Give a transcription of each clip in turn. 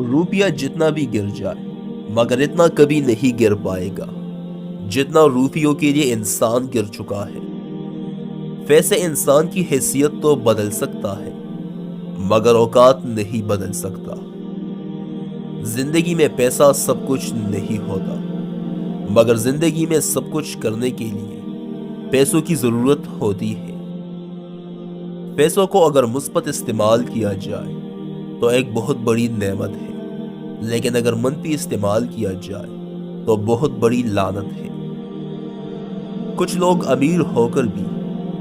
روپیہ جتنا بھی گر جائے مگر اتنا کبھی نہیں گر پائے گا جتنا روپیوں کے لیے انسان گر چکا ہے۔ پیسے انسان کی حیثیت تو بدل سکتا ہے مگر اوقات نہیں بدل سکتا۔ زندگی میں پیسہ سب کچھ نہیں ہوتا مگر زندگی میں سب کچھ کرنے کے لیے پیسوں کی ضرورت ہوتی ہے۔ پیسوں کو اگر مثبت استعمال کیا جائے تو ایک بہت بڑی نعمت ہے، لیکن اگر منفی استعمال کیا جائے تو بہت بڑی لعنت ہے۔ کچھ لوگ امیر ہو کر بھی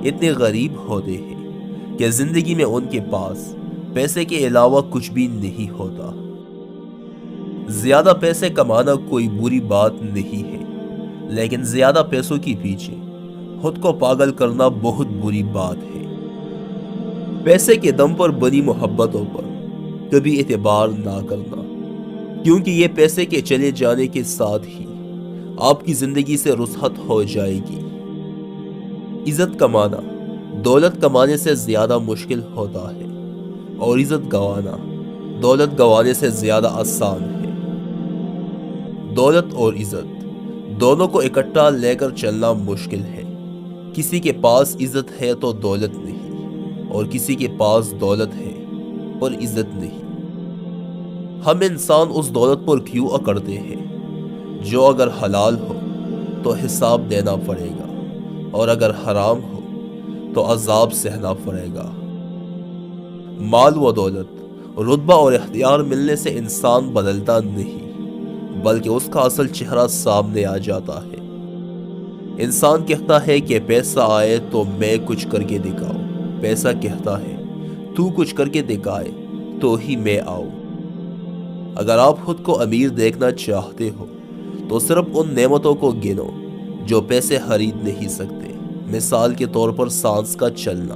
اتنے غریب ہوتے ہیں کہ زندگی میں ان کے پاس پیسے کے علاوہ کچھ بھی نہیں ہوتا۔ زیادہ پیسے کمانا کوئی بری بات نہیں ہے، لیکن زیادہ پیسوں کے پیچھے خود کو پاگل کرنا بہت بری بات ہے۔ پیسے کے دم پر بنی محبتوں پر کبھی اعتبار نہ کرنا، کیونکہ یہ پیسے کے چلے جانے کے ساتھ ہی آپ کی زندگی سے رخصت ہو جائے گی۔ عزت کمانا دولت کمانے سے زیادہ مشکل ہوتا ہے اور عزت گنوانا دولت گنوانے سے زیادہ آسان ہے۔ دولت اور عزت دونوں کو اکٹھا لے کر چلنا مشکل ہے۔ کسی کے پاس عزت ہے تو دولت نہیں، اور کسی کے پاس دولت ہے پر عزت نہیں۔ ہم انسان اس دولت پر کیوں اکڑتے ہیں جو اگر حلال ہو تو حساب دینا پڑے گا اور اگر حرام ہو تو عذاب سہنا پڑے گا۔ مال و دولت، رتبہ اور اختیار ملنے سے انسان بدلتا نہیں بلکہ اس کا اصل چہرہ سامنے آ جاتا ہے۔ انسان کہتا ہے کہ پیسہ آئے تو میں کچھ کر کے دکھاؤں، پیسہ کہتا ہے تو کچھ کر کے دکھائے تو ہی میں آؤں۔ اگر آپ خود کو امیر دیکھنا چاہتے ہو تو صرف ان نعمتوں کو گنو جو پیسے خرید نہیں سکتے۔ مثال کے طور پر سانس کا چلنا،